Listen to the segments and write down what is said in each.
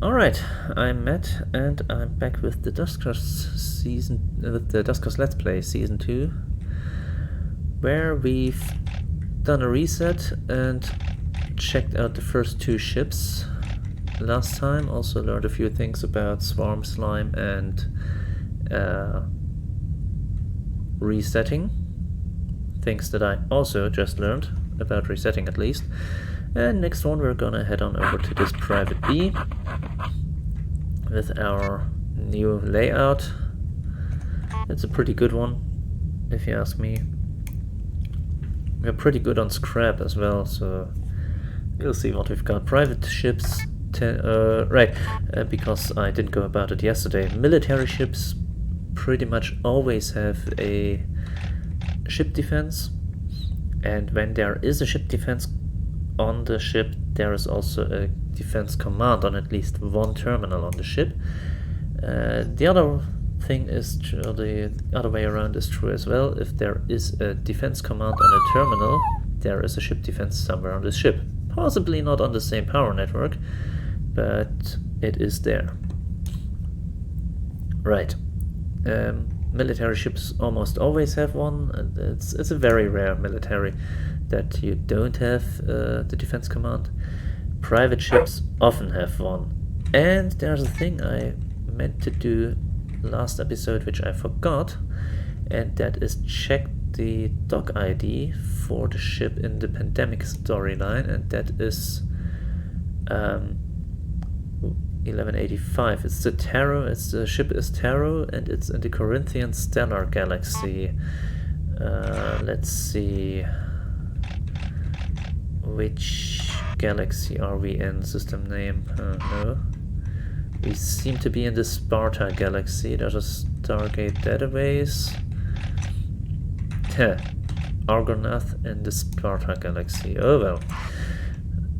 Alright, I'm Matt, and I'm back with the Duskers Let's Play Season 2, where we've done a reset and checked out the first two ships last time. Also learned a few things about Swarm Slime and resetting. Things that I also just learned about resetting, at least. And next one we're gonna head on over to this private B with our new layout. It's a pretty good one, if you ask me. We're pretty good on scrap as well, so you'll see what we've got. Private ships, because I didn't go about it yesterday. Military ships pretty much always have a ship defense, and when there is a ship defense on the ship, there is also a defense command on at least one terminal on the ship. The other thing is true, the other way around is true as well. If there is a defense command on a terminal, there is a ship defense somewhere on the ship. Possibly not on the same power network, but it is there. Right. Military ships almost always have one, and it's a very rare military that you don't have the defense command. Private ships often have one. And there's a thing I meant to do last episode which I forgot, and that is check the dock ID for the ship in the pandemic storyline, and that is 1185. It's the Tarot. The ship is Tarot, and it's in the Corinthian stellar galaxy. Let's see, which galaxy are we in? System name? No. We seem to be in the Sparta galaxy. There's a Stargate database. Argonath in the Sparta galaxy. Oh well.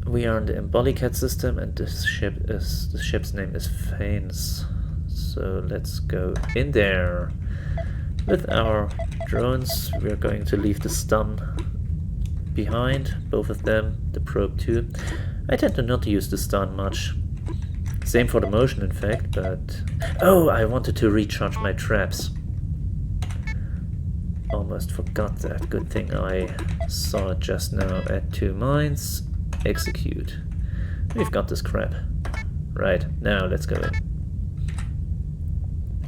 We are in the Embolicat system, and the ship's name is Phanes. So let's go in there. With our drones, we're going to leave the stun behind, both of them, the probe too. I tend to not use the stun much. Same for the motion, in fact, but... Oh, I wanted to recharge my traps. Almost forgot that. Good thing I saw it just now. At 2 mines. Execute. We've got this crap. Right, now let's go in.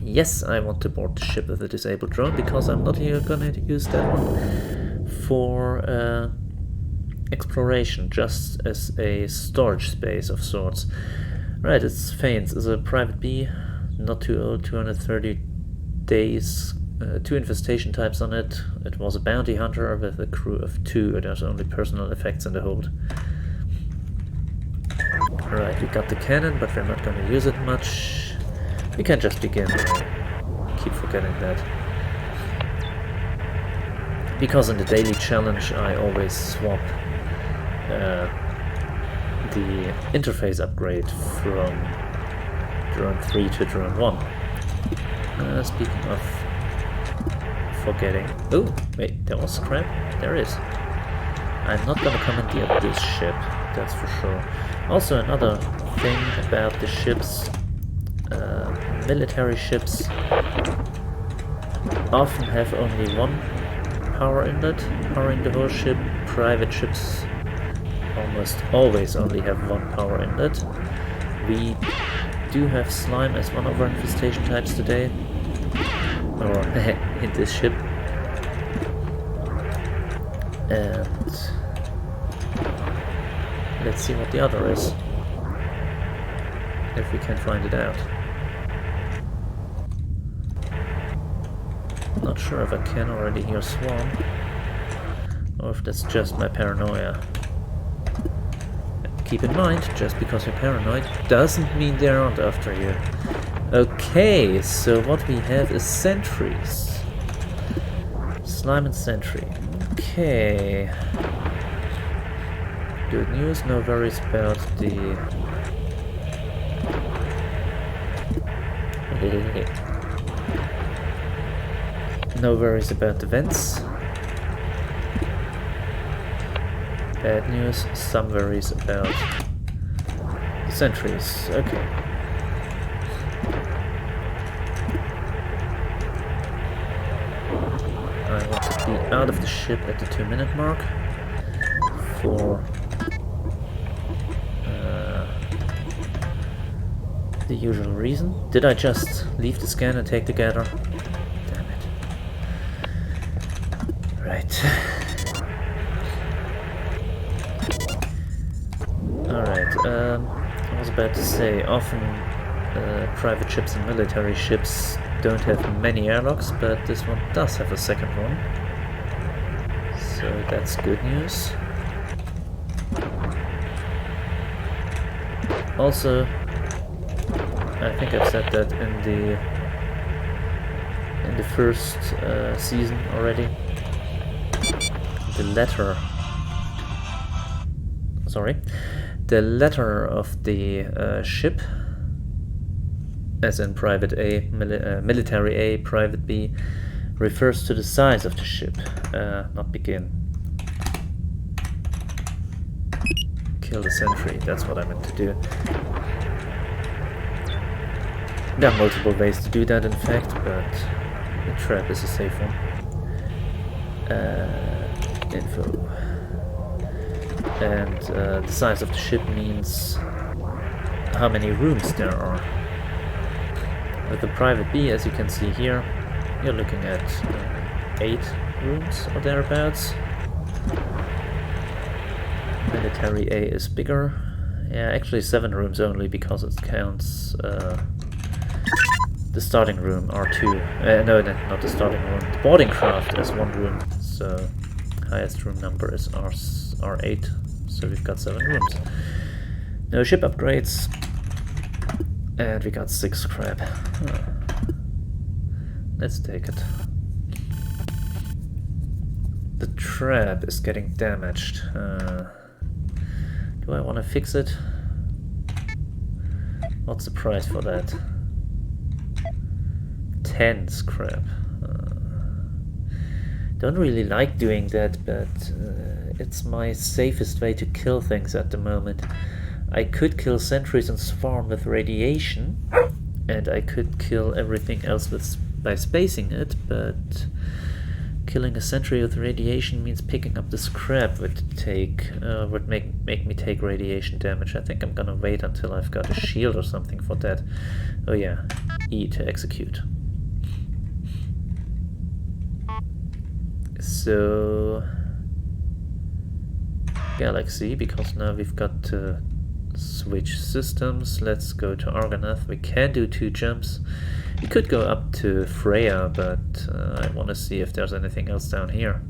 Yes, I want to board the ship with a disabled drone, because I'm not here gonna use that one for exploration, just as a storage space of sorts. Right, it's Phanes. It's a private B, not too old, 230 days, 2 infestation types on it. It was a bounty hunter with a crew of 2. There's only personal effects in the hold. Right, we got the cannon, but we're not going to use it much. We can just begin. I keep forgetting that. Because in the daily challenge I always swap the interface upgrade from drone 3 to drone 1. Speaking of forgetting... Oh, wait, there was scrap? There is. I'm not gonna commandeer this ship, that's for sure. Also, another thing about the ships, military ships often have only one power inlet powering the whole ship. Private ships almost always only have one power inlet. We do have slime as one of our infestation types today, or in this ship. And let's see what the other is, if we can find it out. Not sure if I can already hear Swarm, or if that's just my paranoia. Keep in mind, just because you're paranoid doesn't mean they aren't after you. Okay, so what we have is sentries. Slime and sentry. Okay. Good news, no worries about the... No worries about the vents. Bad news, some worries about the Sentries, okay. I want to be out of the ship at the 2-minute mark for the usual reason. Did I just leave the scan and take the gather? Damn it. Right. Alright, I was about to say, often private ships and military ships don't have many airlocks, but this one does have a second one. So that's good news. Also, I think I've said that in the first season already. The letter of the ship, as in Private A, Military A, Private B, refers to the size of the ship, not begin. Kill the sentry, that's what I meant to do. There are multiple ways to do that, in fact, but the trap is a safe one. Info. And the size of the ship means how many rooms there are. With the Private B, as you can see here, you're looking at 8 rooms or thereabouts. Military A is bigger. Yeah, actually 7 rooms only, because it counts the starting room, R2. No, not the starting room. The boarding craft as 1 room. So highest room number is R8. So we've got 7 rooms. No ship upgrades. And we got 6 scrap. Huh. Let's take it. The trap is getting damaged. Do I want to fix it? What's the price for that? 10 scrap. Don't really like doing that, but it's my safest way to kill things at the moment. I could kill sentries and swarm with radiation, and I could kill everything else by spacing it, but killing a sentry with radiation means picking up the scrap would make me take radiation damage. I think I'm gonna wait until I've got a shield or something for that. Oh yeah, E to execute. So Galaxy, because now we've got to switch systems. Let's go to Argonath. We can do 2 jumps. We could go up to Freya, but I want to see if there's anything else down here.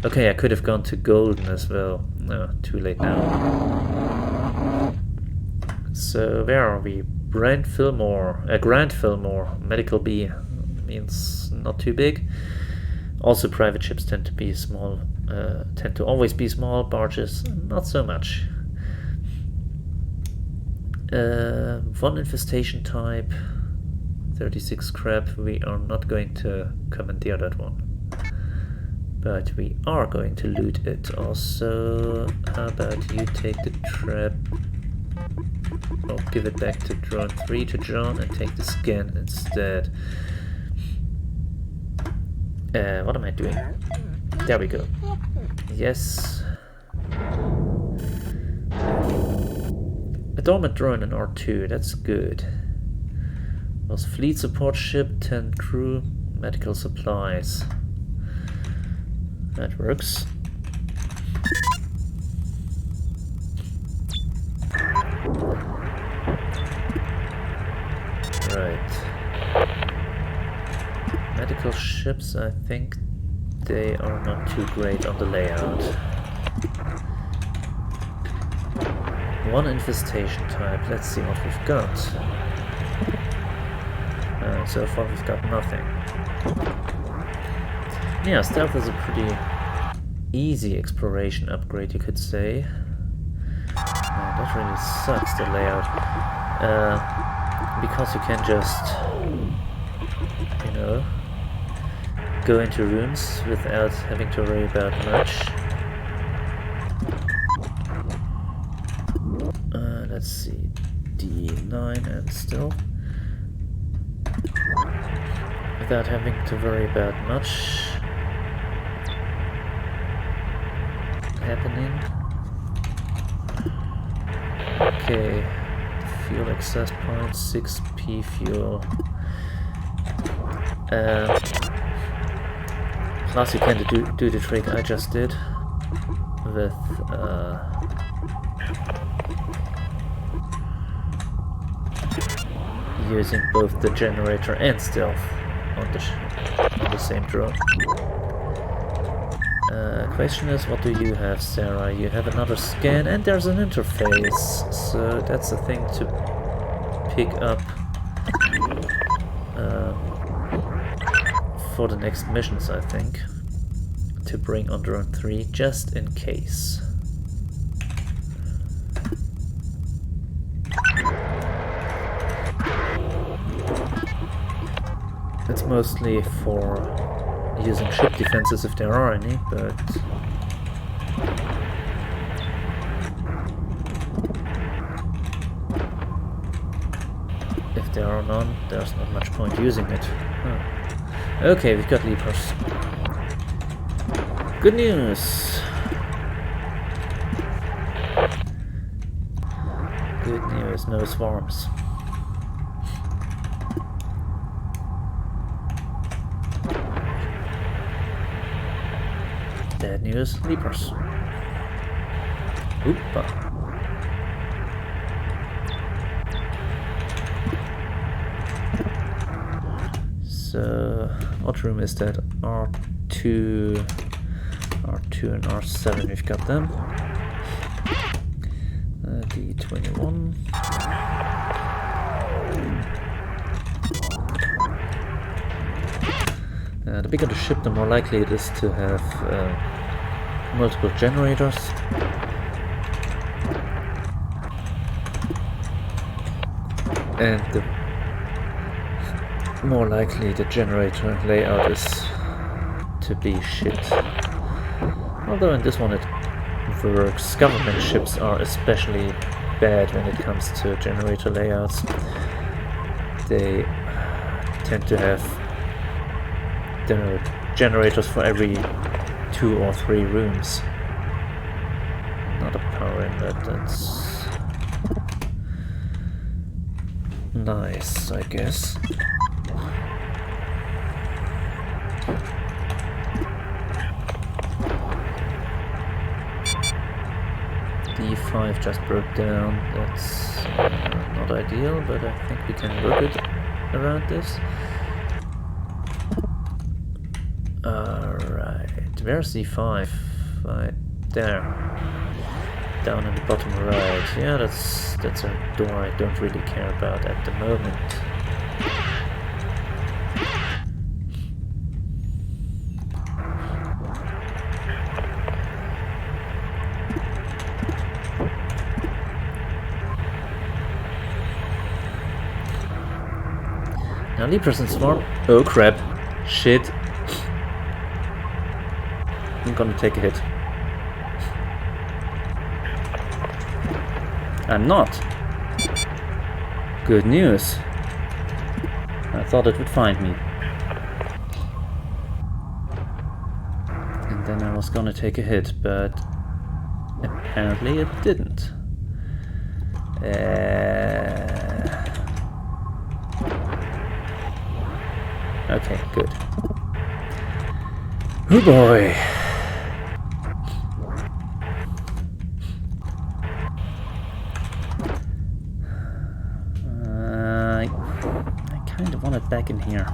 Okay, I could have gone to Golden as well. No, too late now. So where are we? Grand Fillmore, Medical B means not too big. Also, private ships tend to be small, tend to always be small. Barges, not so much. 1 infestation type, 36 scrap. We are not going to commandeer that one, but we are going to loot it. Also, how about you take the trap, or give it back to drone 3 to John, and take the scan instead. What am I doing? There we go. Yes. A dormant drone in R2, that's good. Was fleet support ship, 10 crew, medical supplies. That works. Right. Medical ships, I think they are not too great on the layout. 1 infestation type, let's see what we've got. So far we've got nothing. Yeah, stealth is a pretty easy exploration upgrade, you could say. That really sucks, the layout. Because you can just, you know, go into rooms without having to worry about much. Let's see. fine and still, without having to worry about much happening. Okay, fuel access point, 6p fuel. Plus you can do the trick I just did with using both the generator and stealth on the same drone. Question is, what do you have, Sarah? You have another scan and there's an interface, so that's a thing to pick up for the next missions, I think, to bring on drone 3 just in case. It's mostly for using ship defenses if there are any, but if there are none, there's not much point using it. Huh. Okay, we've got Leapers. Good news! Good news, no swarms. Bad news, Leapers. Oopa. So, what room is that? R2 and R7, we've got them. D21. The bigger the ship, the more likely it is to have multiple generators. And the more likely the generator layout is to be shit. Although in this one it works. Government ships are especially bad when it comes to generator layouts. They tend to have generators for every 2 or 3 rooms. Not a power inlet, that's nice, I guess. D5 just broke down, that's not ideal, but I think we can work it around this. Alright, where's D5? Right there. Down in the bottom right. Yeah, that's a door I don't really care about at the moment. Now Leapers and Swarm. Oh crap. Shit. I'm gonna take a hit. I'm not. Good news. I thought it would find me. And then I was gonna take a hit, but apparently it didn't. Okay, good. Oh boy. I kind of want it back in here.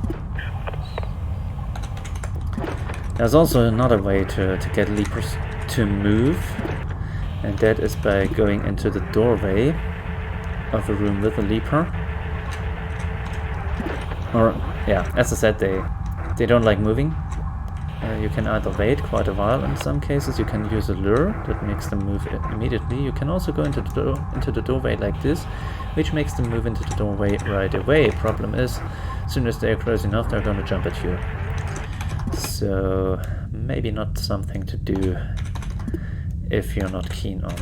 There's also another way to get Leapers to move, and that is by going into the doorway of a room with a Leaper. Or, yeah, as I said, they don't like moving. You can either wait quite a while in some cases, you can use a lure that makes them move immediately. You can also go into the doorway like this, which makes them move into the doorway right away. Problem is, as soon as they're close enough, they're going to jump at you. So, maybe not something to do if you're not keen on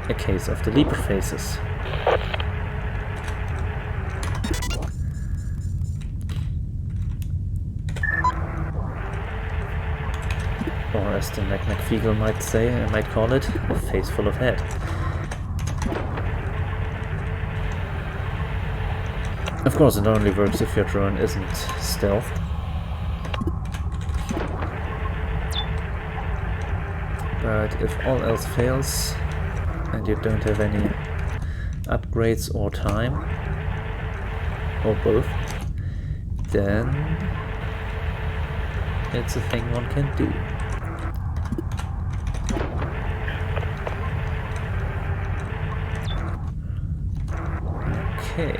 a case of the leaper phases. Or as the McFeagle might call it, a face full of head. Of course, it only works if your drone isn't stealth. But if all else fails, and you don't have any upgrades or time, or both, then it's a thing one can do. Okay.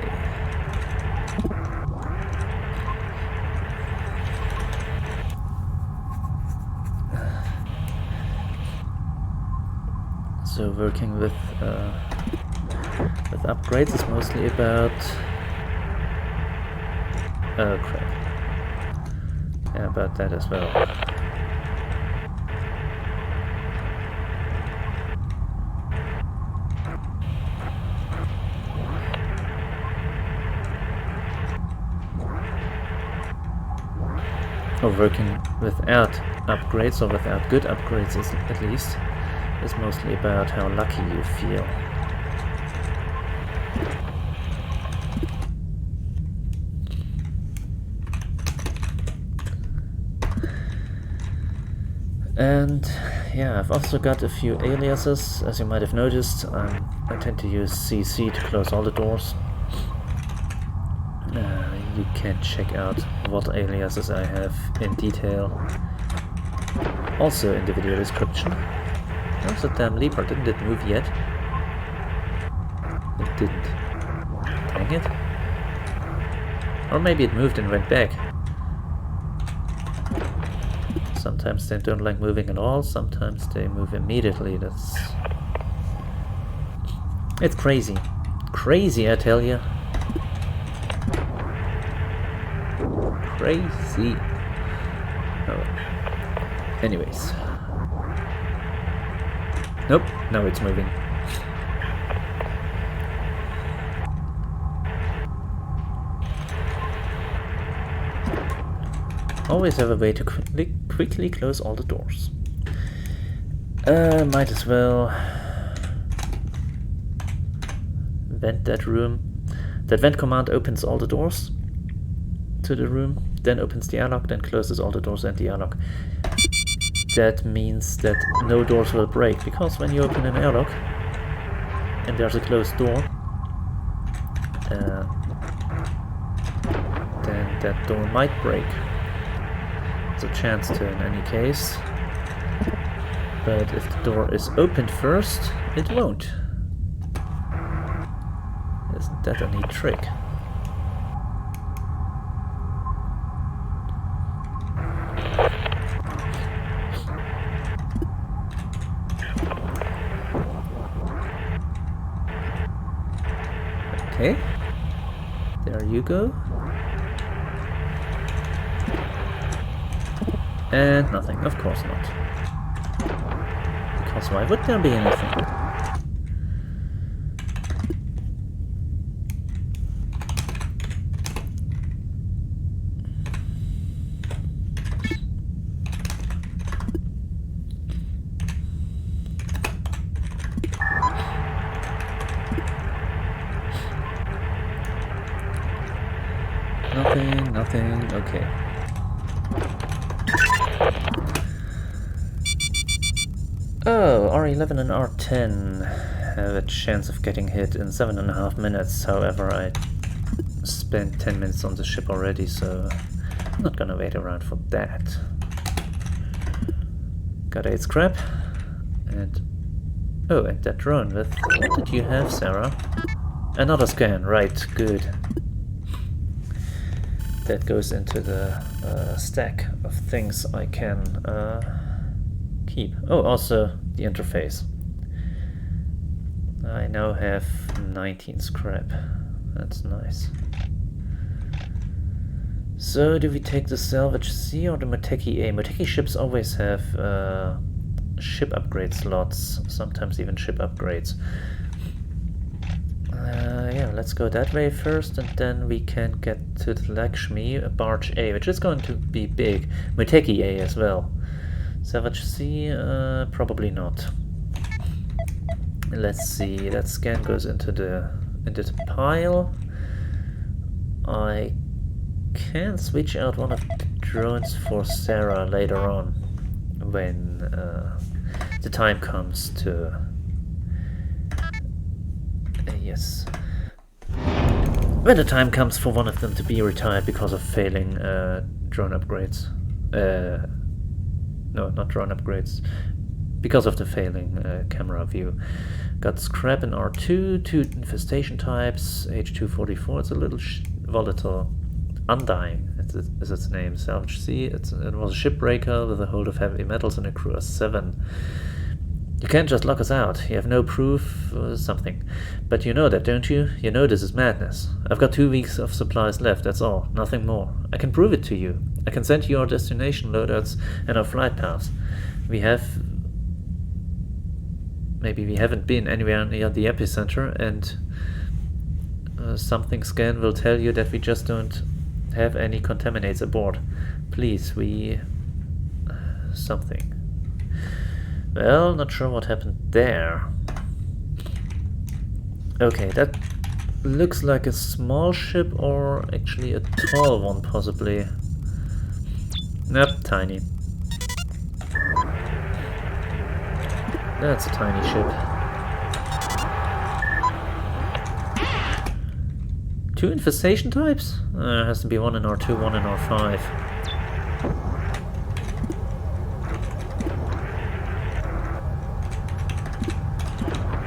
So working with upgrades is mostly about... Oh crap. Yeah, about that as well. Or working without upgrades, or without good upgrades at least, is mostly about how lucky you feel. And yeah, I've also got a few aliases. As you might have noticed, I tend to use CC to close all the doors. You can check out what aliases I have in detail also in the video description. Where's the damn leaper? Didn't it move yet? It didn't. Dang it. Or maybe it moved and went back. Sometimes they don't like moving at all, sometimes they move immediately. It's crazy. Crazy, I tell you. Crazy. Oh. Anyways. Nope, now it's moving. Always have a way to quickly close all the doors. Might as well vent that room. That vent command opens all the doors to the room, then opens the airlock, then closes all the doors and the airlock. That means that no doors will break, because when you open an airlock and there's a closed door, then that door might break. It's a chance to in any case, but if the door is opened first, it won't. Isn't that a neat trick? Okay, there you go. And nothing, of course not. Because why would there be anything? Nothing, okay. Oh, R11 and R10 have a chance of getting hit in 7.5 minutes. However, I spent 10 minutes on the ship already, so I'm not gonna wait around for that. Got 8 scrap. And... oh, and that drone with... what did you have, Sarah? Another scan, right, good. That goes into the stack of things I can keep. Oh, also the interface. I now have 19 scrap. That's nice. So do we take the salvage C or the Moteki A? Moteki ships always have ship upgrade slots, sometimes even ship upgrades. Yeah, let's go that way first, and then we can get to the Lakshmi, Barge A, which is going to be big. Muteki A as well. Savage C, probably not. Let's see, that scan goes into the pile. I can switch out one of the drones for Sarah later on, when the time comes to... yes. When the time comes for one of them to be retired because of failing drone upgrades. No, not drone upgrades. Because of the failing camera view. Got scrap in R2, 2 infestation types, H244, it's a little volatile. Undying is its name. Salvage C, it was a shipbreaker with a hold of heavy metals and a crew of 7. You can't just lock us out. You have no proof or something. But you know that, don't you? You know this is madness. I've got 2 weeks of supplies left, that's all. Nothing more. I can prove it to you. I can send you our destination loadouts and our flight paths. Maybe we haven't been anywhere near the epicenter, and something scan will tell you that we just don't have any contaminates aboard. Please, something. Well, not sure what happened there. Okay, that looks like a small ship, or actually a tall one, possibly. Nope, tiny. That's a tiny ship. 2 infestation types? There has to be 1 in R2, 1 in R5.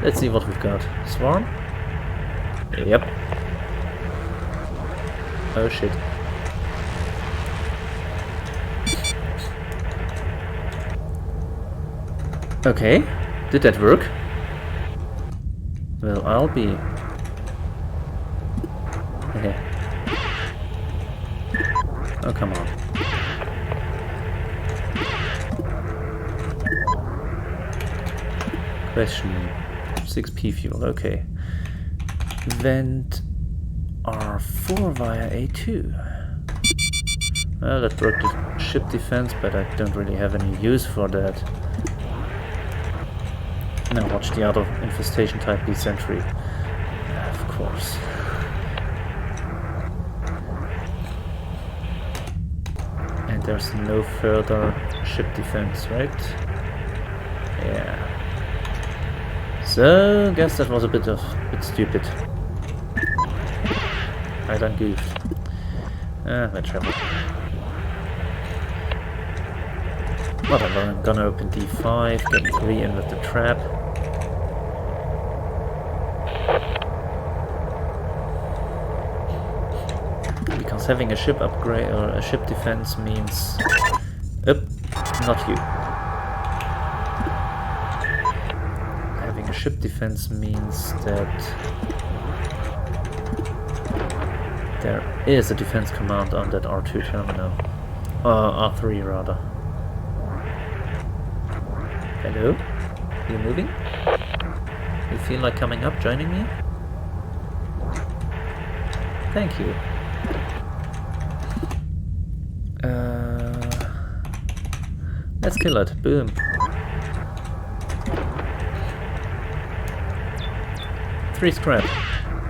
Let's see what we've got. Swarm? Yep. Oh shit. Okay, did that work? Well, I'll be... yeah. Oh, come on. Question 6p fuel, okay. Vent R4 via A2. Well, that broke the ship defense, but I don't really have any use for that. Now watch the other infestation type be sentry. Of course. And there's no further ship defense, right? Yeah. So, guess that was a bit stupid. I done goofed. My trouble. Whatever, I'm gonna open D5, get 3 in with the trap. Because having a ship upgrade or a ship defense means... not you. Having a ship defense means that there is a defense command on that R2 terminal. R3 rather. Hello? You moving? You feel like coming up, joining me? Thank you. Let's kill it. Boom. Three scrap.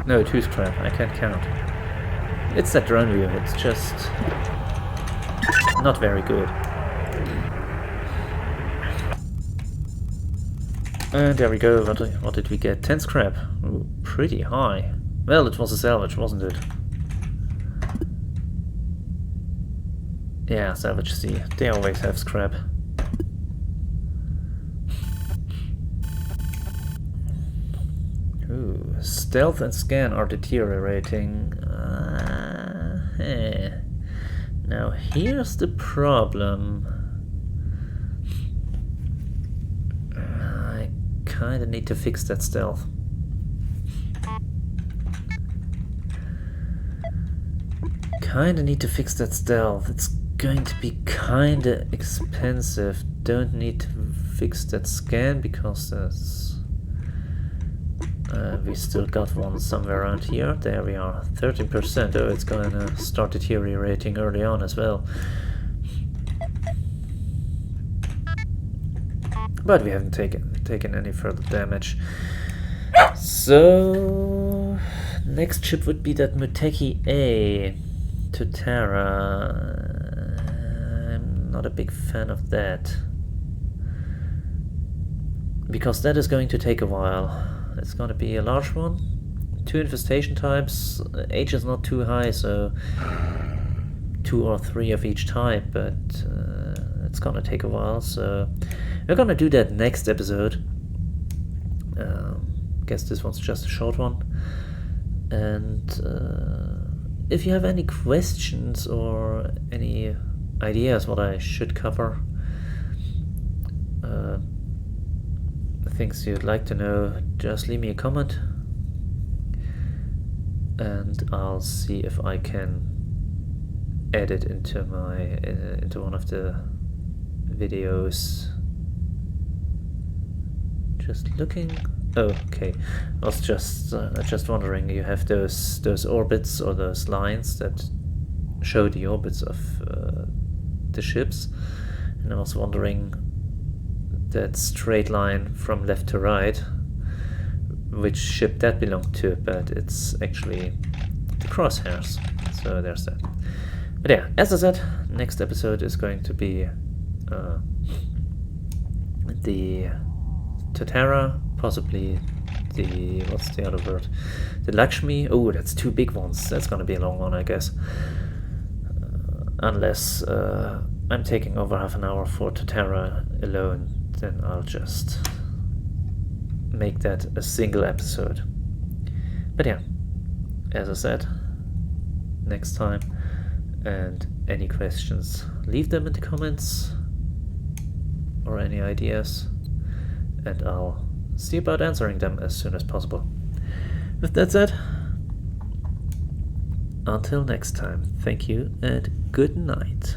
No, 2 scrap. I can't count. It's that drone view. It's just not very good. And there we go. What did we get? 10 scrap. Ooh, pretty high. Well, it was a salvage, wasn't it? Yeah, salvage C. They always have scrap. Ooh, stealth and scan are deteriorating. Now here's the problem. I kinda need to fix that stealth. It's going to be kinda expensive. Don't need to fix that scan because that's we still got one somewhere around here. There we are, 13%. Oh, it's gonna start deteriorating early on as well. But we haven't taken any further damage. So next ship would be that Muteki A to Terra. I'm not a big fan of that, because that is going to take a while. It's going to be a large one, 2 infestation types. Age is not too high, so 2 or 3 of each type, but it's going to take a while. So we're going to do that next episode. Guess this one's just a short one. And if you have any questions or any ideas what I should cover, things you'd like to know, just leave me a comment and I'll see if I can add it into my into one of the videos. Just looking. Oh, okay. I was just wondering. You have those orbits or those lines that show the orbits of the ships, and I was wondering that straight line from left to right, which ship that belonged to, but it's actually the crosshairs. So there's that. But yeah, as I said, next episode is going to be the Tatara, possibly the, what's the other word? The Lakshmi. Oh, that's 2 big ones. That's gonna be a long one, I guess. Unless I'm taking over half an hour for Tatara alone, then I'll just make that a single episode. But yeah, as I said, next time. And any questions, leave them in the comments, or any ideas, and I'll see about answering them as soon as possible. With that said, until next time, thank you and good night.